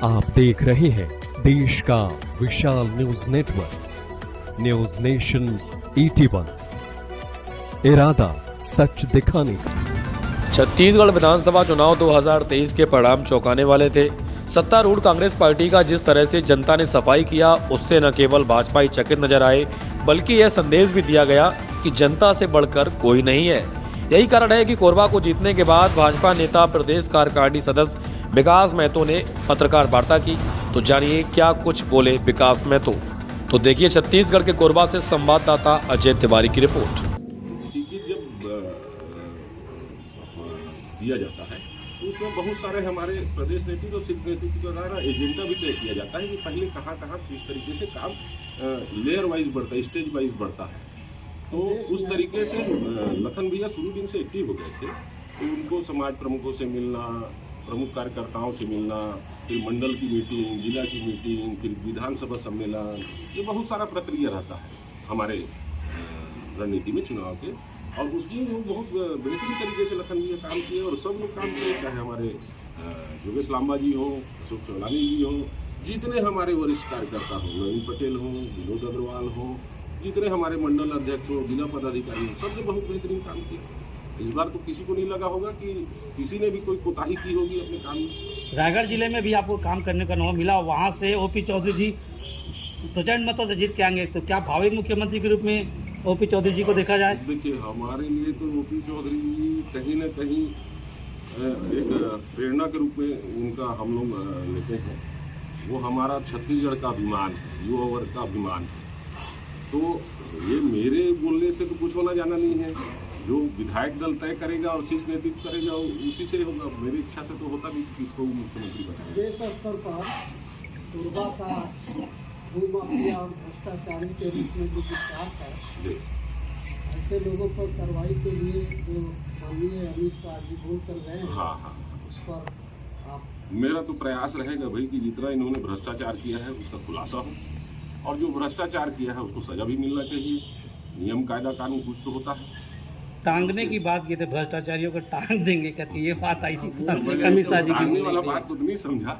आप देख रहे हैं देश का विशाल न्यूज नेटवर्क न्यूज नेशन 81। इरादा सच दिखाने का। छत्तीसगढ़ विधानसभा चुनाव 2023 के परिणाम चौंकाने वाले थे। सत्तारूढ़ कांग्रेस पार्टी का जिस तरह से जनता ने सफाई किया, उससे न केवल भाजपा ही चकित नजर आए, बल्कि यह संदेश भी दिया गया कि जनता से बढ़कर कोई नहीं है। यही कारण है कि कोरबा को जीतने के बाद भाजपा नेता प्रदेश कार्यकारिणी सदस्य विकास महतो ने पत्रकार वार्ता की। तो जानिए क्या कुछ बोले विकास महतो। तो देखिए छत्तीसगढ़ के कोरबा से संवाददाता अजय तिवारी की रिपोर्ट। टिकट जब दिया जाता है तो उसमें बहुत सारे हमारे प्रदेश नेतृत्व और सिर्फ नेतृत्व का एजेंडा भी तय किया जाता है कि पहले कहाँ किस तरीके से काम लेयर वाइज बढ़ता है, स्टेज वाइज बढ़ता है। तो उस तरीके से लखन भैया शुरू दिन से एक्टिव हो गए थे। तो उनको समाज प्रमुखों से मिलना, प्रमुख कार्यकर्ताओं से मिलना, फिर मंडल की मीटिंग, जिला की मीटिंग, फिर विधानसभा सम्मेलन, ये बहुत सारा प्रक्रिया रहता है हमारे रणनीति में चुनाव के। और उसमें वो बहुत बेहतरीन तरीके से लखन भैया काम किए और सब लोग काम किए, चाहे हमारे योगेश लांबा जी हों, अशोक चौलानी जी हों, जितने हमारे वरिष्ठ कार्यकर्ता हों, नवीन पटेल हों, विनोद अग्रवाल हों, जितने हमारे मंडल अध्यक्ष हों, जिला पदाधिकारी हों, सबने बहुत बेहतरीन काम किया। इस बार तो किसी को नहीं लगा होगा कि किसी ने भी कोई कोताही की होगी अपने काम में। रायगढ़ जिले में भी आपको काम करने का अनुभव मिला, वहाँ से ओपी चौधरी जी प्रचंड मतों से जीत के आएंगे, तो क्या भावी मुख्यमंत्री के रूप में ओपी चौधरी जी को देखा जाए? देखिए, हमारे लिए तो ओपी चौधरी जी कहीं ना कहीं एक प्रेरणा के रूप में उनका हम लोग लेते हैं। वो हमारा छत्तीसगढ़ का अभिमान है, युवा वर्ग का अभिमान है। तो ये मेरे बोलने से तो कुछ होना जाना नहीं है। जो विधायक दल तय करेगा और शीर्ष नेतृत्व करेगा उसी से होगा। मेरी इच्छा से तो होता नहीं कि किसको मुख्यमंत्री बनाए। देश स्तर पर कोरबा का भूमाफिया और भ्रष्टाचारी के रूप में जो विख्यात है, ऐसे लोगों पर कार्रवाई के लिए जो माननीय अमित शाह जी बोल कर गए हैं, हाँ, उस पर आप? मेरा तो प्रयास रहेगा भाई कि जितना इन्होंने भ्रष्टाचार किया है उसका खुलासा हो, और जो भ्रष्टाचार किया है उसको सजा भी मिलना चाहिए। नियम कायदा कानून कुछ तो होता है। टांगने की बात की थी, भ्रष्टाचारियों को टांग देंगे करके ये बात आई थी अमित शाह जी की। टांगने वाला बात तो नहीं समझा,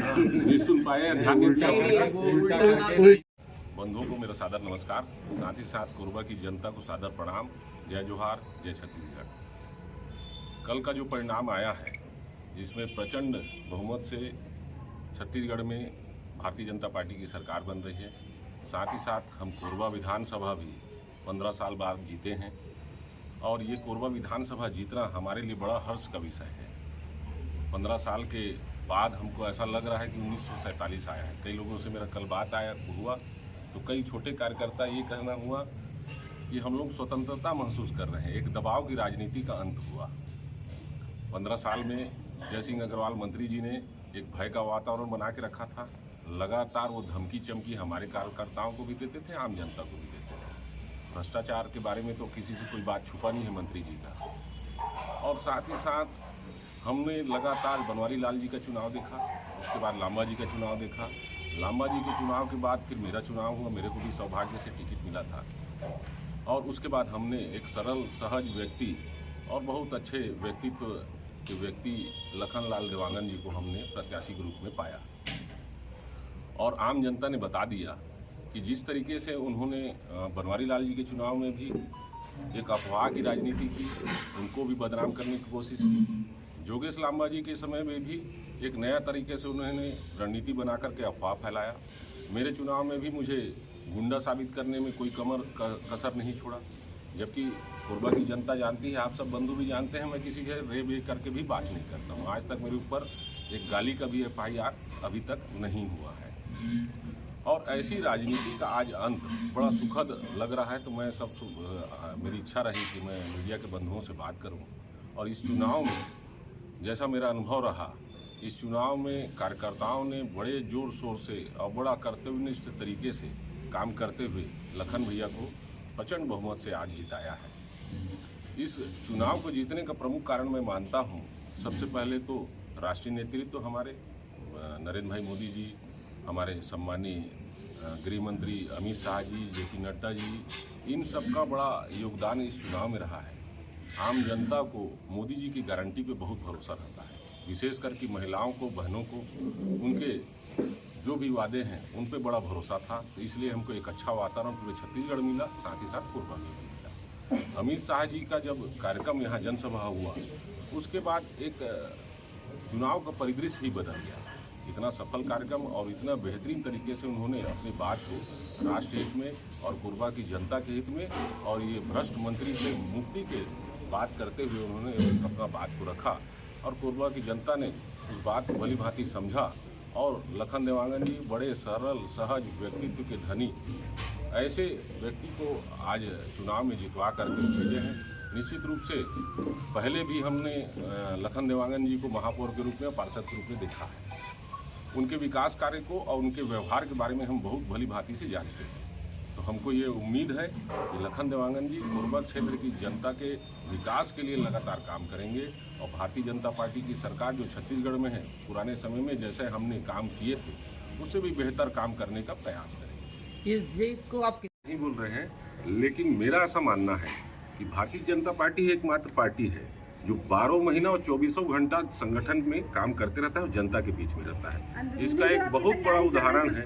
नहीं सुन पाए, ध्यान नहीं दिया। बंधुओं को मेरा सादर नमस्कार, साथ ही साथ कोरबा की जनता को सादर प्रणाम। जय जोहार, जय छत्तीसगढ़। कल का जो परिणाम आया है, जिसमें प्रचंड बहुमत से छत्तीसगढ़ में भारतीय जनता पार्टी की सरकार बन रही है, साथ ही साथ हम कोरबा विधानसभा भी 15 साल बाद जीते हैं। और ये कोरबा विधानसभा जीतना हमारे लिए बड़ा हर्ष का विषय है। 15 साल के बाद हमको ऐसा लग रहा है कि 1947 आया है। कई लोगों से मेरा कल बात हुआ तो कई छोटे कार्यकर्ता ये कहना हुआ कि हम लोग स्वतंत्रता महसूस कर रहे हैं, एक दबाव की राजनीति का अंत हुआ। 15 साल में जयसिंह अग्रवाल मंत्री जी ने एक भय का वातावरण बना के रखा था। लगातार वो धमकी चमकी हमारे कार्यकर्ताओं को भी देते थे, आम जनता को भी देते थे। भ्रष्टाचार के बारे में तो किसी से कोई बात छुपा नहीं है मंत्री जी का। और साथ ही साथ हमने लगातार बनवारी लाल जी का चुनाव देखा, उसके बाद लांबा जी का चुनाव देखा। लांबा जी के चुनाव के बाद फिर मेरा चुनाव हुआ, मेरे को भी सौभाग्य से टिकट मिला था। और उसके बाद हमने एक सरल सहज व्यक्ति और बहुत अच्छे व्यक्तित्व के व्यक्ति लखन लाल देवांगन जी को हमने प्रत्याशी के रूप में पाया। और आम जनता ने बता दिया कि जिस तरीके से उन्होंने बनवारी लाल जी के चुनाव में भी एक अफवाह की राजनीति की, उनको भी बदनाम करने की कोशिश की। योगेश लांबा जी के समय में भी एक नया तरीके से उन्होंने रणनीति बना करके अफवाह फैलाया। मेरे चुनाव में भी मुझे गुंडा साबित करने में कोई कसर नहीं छोड़ा। जबकि कोरबा की जनता जानती है, आप सब बंधु भी जानते हैं, मैं किसी के रे बे करके भी बात नहीं करता हूँ। आज तक मेरे ऊपर एक गाली का भी FIR अभी तक नहीं हुआ है। और ऐसी राजनीति का आज अंत बड़ा सुखद लग रहा है। तो मैं मेरी इच्छा रही कि मैं मीडिया के बंधुओं से बात करूं। और इस चुनाव में जैसा मेरा अनुभव रहा, इस चुनाव में कार्यकर्ताओं ने बड़े जोर शोर से और बड़ा कर्तव्यनिष्ठ तरीके से काम करते हुए लखन भैया को प्रचंड बहुमत से आज जिताया है। इस चुनाव को जीतने का प्रमुख कारण मैं मानता हूं, सबसे पहले तो राष्ट्रीय नेतृत्व हमारे नरेंद्र भाई मोदी जी, हमारे सम्मानीय गृह मंत्री अमित शाह जी, JP नड्डा जी, इन सब का बड़ा योगदान इस चुनाव में रहा है। आम जनता को मोदी जी की गारंटी पे बहुत भरोसा रहता है। विशेषकर की महिलाओं को, बहनों को, उनके जो भी वादे हैं उन पे बड़ा भरोसा था। तो इसलिए हमको एक अच्छा वातावरण पूरे छत्तीसगढ़ मिला, साथ ही साथ कोरबा में भी मिला। अमित शाह जी का जब कार्यक्रम यहाँ जनसभा हुआ, उसके बाद एक चुनाव का परिदृश्य ही बदल गया। इतना सफल कार्यक्रम और इतना बेहतरीन तरीके से उन्होंने अपनी बात को राष्ट्र हित में और कोरबा की जनता के हित में और ये भ्रष्ट मंत्री से मुक्ति के बात करते हुए उन्होंने अपना बात को रखा और कोरबा की जनता ने उस बात को भली भांति समझा। और लखन देवांगन जी बड़े सरल सहज व्यक्तित्व के धनी, ऐसे व्यक्ति को आज चुनाव में जितवा करके भेजे हैं। निश्चित रूप से पहले भी हमने लखन देवांगन जी को महापौर के रूप में, पार्षद के रूप में देखा है। उनके विकास कार्य को और उनके व्यवहार के बारे में हम बहुत भली भांति से जानते हैं। तो हमको ये उम्मीद है कि लखन देवांगन जी कोरबा क्षेत्र की जनता के विकास के लिए लगातार काम करेंगे और भारतीय जनता पार्टी की सरकार जो छत्तीसगढ़ में है, पुराने समय में जैसे हमने काम किए थे उससे भी बेहतर काम करने का प्रयास करेंगे। इस जीत को आप नहीं बोल रहे हैं, लेकिन मेरा ऐसा मानना है कि भारतीय जनता पार्टी एकमात्र पार्टी है जो 12 महीना और 24 घंटा संगठन में काम करते रहता है और जनता के बीच में रहता है। इसका एक बहुत बड़ा उदाहरण है।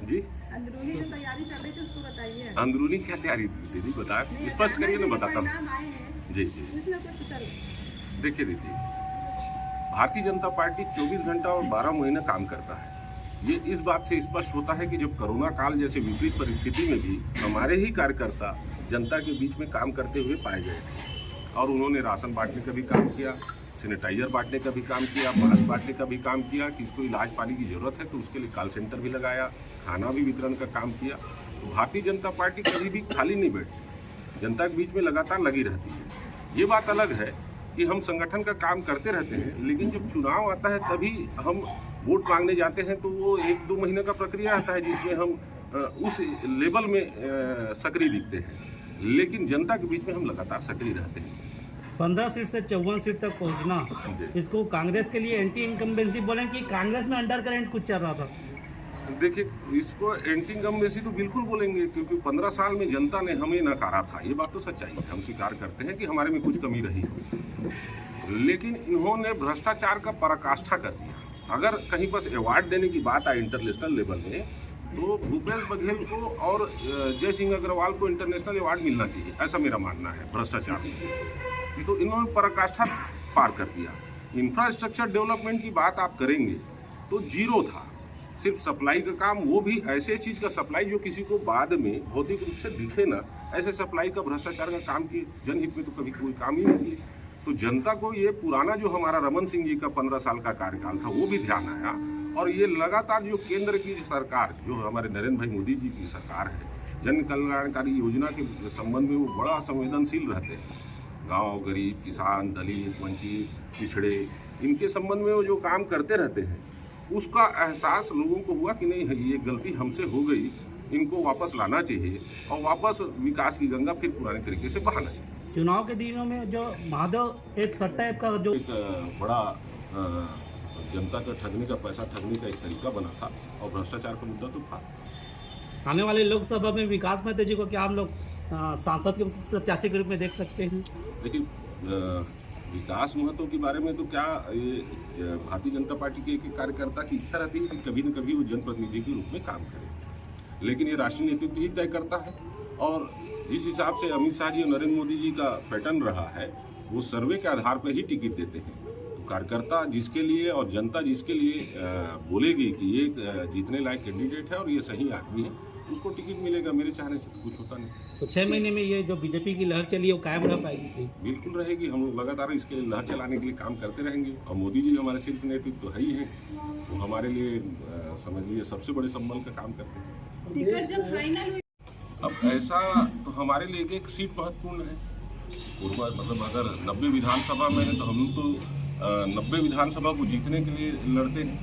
जी, अंदरूनी जो तैयारी चल रही थी उसको बताइए। अंदरूनी क्या तैयारी दीदी बताया, स्पष्ट करिए ना, बताता हूँ। जी जी, देखिए दीदी, भारतीय जनता पार्टी 24 घंटा और 12 महीने काम करता है। ये इस बात से स्पष्ट होता है कि जब कोरोना काल जैसे विपरीत परिस्थिति में भी हमारे ही कार्यकर्ता जनता के बीच में काम करते हुए पाए गए थे और उन्होंने राशन बांटने का भी काम किया, सैनिटाइजर बांटने का भी काम किया, मास्क बांटने का भी काम किया। किसको इलाज पानी की जरूरत है तो उसके लिए कॉल सेंटर भी लगाया, खाना भी वितरण का काम किया। तो भारतीय जनता पार्टी कभी भी खाली नहीं बैठती, जनता के बीच में लगातार लगी रहती है। ये बात अलग है कि हम संगठन का काम करते रहते हैं, लेकिन जब चुनाव आता है तभी हम वोट मांगने जाते हैं तो वो 1-2 महीने का प्रक्रिया आता है जिसमें हम उस लेवल में सक्रिय दिखते हैं, लेकिन जनता के बीच में हम लगातार सक्रिय रहते हैं। 15 सीट से 54 सीट तक पहुंचना, इसको कांग्रेस के लिए एंटी इनकम्बेंसी बोलें कि कांग्रेस में अंडर करंट कुछ चल रहा था? देखिए, इसको एंटी इनकम्बेंसी तो बिल्कुल बोलेंगे, क्योंकि 15 साल में जनता ने हमें नकारा था। ये बात तो सच्चाई है, हम स्वीकार करते हैं कि हमारे में कुछ कमी रही हो, लेकिन इन्होंने भ्रष्टाचार का पराकाष्ठा कर दिया। अगर कहीं बस अवार्ड देने की बात आए इंटरनेशनल लेवल में, तो भूपेश बघेल को और जय सिंह अग्रवाल को इंटरनेशनल अवार्ड मिलना चाहिए, ऐसा मेरा मानना है भ्रष्टाचार में। तो इन्होंने पराकाष्ठा पार कर दिया। इंफ्रास्ट्रक्चर डेवलपमेंट की बात आप करेंगे तो जीरो था, सिर्फ सप्लाई का काम, वो भी ऐसे चीज़ का सप्लाई जो किसी को बाद में भौतिक रूप से दिखे ना, ऐसे सप्लाई का भ्रष्टाचार का काम किए। जनहित में तो कभी कोई काम ही नहीं किए। तो जनता को ये पुराना जो हमारा रमन सिंह जी का 15 साल का कार्यकाल था वो भी ध्यान आया, और ये लगातार जो केंद्र की सरकार, जो हमारे नरेंद्र भाई मोदी जी की सरकार है, जन कल्याणकारी योजना के संबंध में वो बड़ा संवेदनशील रहते हैं। गांव, गरीब, किसान, दलित, वंचित, पिछड़े, इनके संबंध में वो जो काम करते रहते हैं, उसका एहसास लोगों को हुआ कि नहीं, ये गलती हमसे हो गई, इनको वापस लाना चाहिए और वापस विकास की गंगा फिर पुराने तरीके से बहाना चाहिए। चुनाव के दिनों में जो माधव एक सट्टा का जो एक बड़ा जनता का ठगने का, पैसा ठगने का एक तरीका बना था और भ्रष्टाचार का मुद्दा तो था। आने वाले लोकसभा में विकास महतो जी को क्या हम लोग सांसद के प्रत्याशी के रूप में देख सकते हैं? देखिए, विकास महतो के बारे में तो क्या, ये भारतीय जनता पार्टी के एक कार्यकर्ता की इच्छा रहती है कि कभी न कभी वो जनप्रतिनिधि के रूप में काम करे, लेकिन ये राष्ट्रीय नेतृत्व ही तय करता है। और जिस हिसाब से अमित शाह जी और नरेंद्र मोदी जी का पैटर्न रहा है, वो सर्वे के आधार पर ही टिकट देते हैं। तो कार्यकर्ता जिसके लिए और जनता जिसके लिए बोलेगी कि ये जीतने लायक कैंडिडेट है और ये सही आदमी है, उसको टिकट मिलेगा। मेरे चाहने से तो कुछ होता नहीं। तो 6 महीने में ये जो बीजेपी की लहर चली है वो कायम रह पाएगी? बिल्कुल रहेगी। हम लोग लगातार इसके लिए लहर चलाने के लिए काम करते रहेंगे और मोदी जी हमारे शीर्ष नेतृत्व तो है ही है, वो हमारे लिए समझ लीजिए सबसे बड़े संबल का काम करते हैं। अब ऐसा तो हमारे लिए एक सीट महत्वपूर्ण है। कोरबा मतलब अगर 90 विधानसभा में है तो हम तो 90 विधानसभा को जीतने के लिए लड़ते हैं,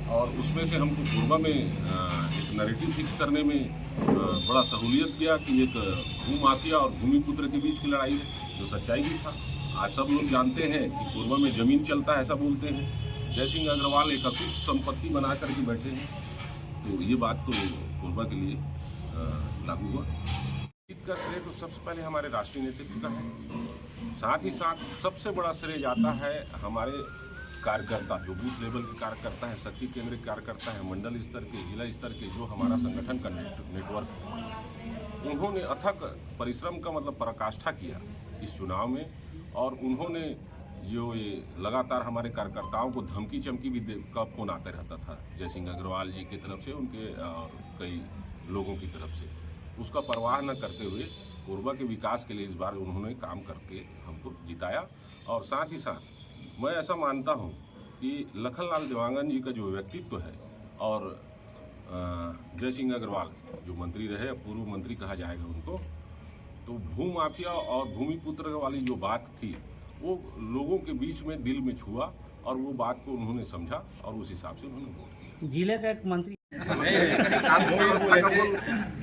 और उसमें से हमको कोरबा में एक नैरेटिव फिक्स करने में बड़ा सहूलियत किया कि एक भू माफिया और भूमिपुत्र के बीच की लड़ाई है, जो सच्चाई भी था। आज सब लोग जानते हैं कि कोरबा में जमीन चलता है, ऐसा बोलते हैं। जय सिंह अग्रवाल एक अटूट संपत्ति बना करके बैठे हैं, तो ये बात तो कोरबा के लिए लागू हुआ। जीत का श्रेय तो सबसे पहले हमारे राष्ट्रीय नेतृत्व का है, साथ ही साथ सबसे बड़ा श्रेय जाता है हमारे कार्यकर्ता, जो बूथ लेवल के कार्यकर्ता है, शक्ति केंद्र के कार्यकर्ता है, मंडल स्तर के, जिला स्तर के, जो हमारा संगठन का नेटवर्क है, उन्होंने अथक परिश्रम का मतलब पराकाष्ठा किया इस चुनाव में। और उन्होंने जो ये लगातार हमारे कार्यकर्ताओं को धमकी चमकी भी का फोन आते रहता था, जय सिंह अग्रवाल जी की तरफ से, उनके कई लोगों की तरफ से, उसका परवाह न करते हुए कोरबा के विकास के लिए इस बार उन्होंने काम करके हमको जिताया। और साथ ही साथ मैं ऐसा मानता हूं कि लखनलाल देवांगन जी का जो व्यक्तित्व है, और जय सिंह अग्रवाल जो मंत्री रहे, पूर्व मंत्री कहा जाएगा उनको, तो भू माफिया और भूमिपुत्र वाली जो बात थी वो लोगों के बीच में दिल में छुआ, और वो बात को उन्होंने समझा और उस हिसाब से उन्होंने वोट किया। जिले का एक मंत्री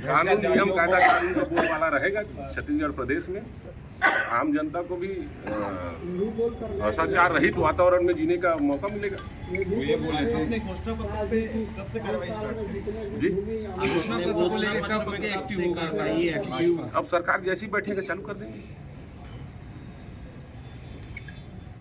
कानून नियम कायदा कानून का बोल वाला रहेगा छत्तीसगढ़ प्रदेश में। आम जनता को भी भ्रष्टाचार रहित वातावरण में जीने का मौका मिलेगा। जी, अब सरकार जैसी बैठेगा चालू कर देंगे।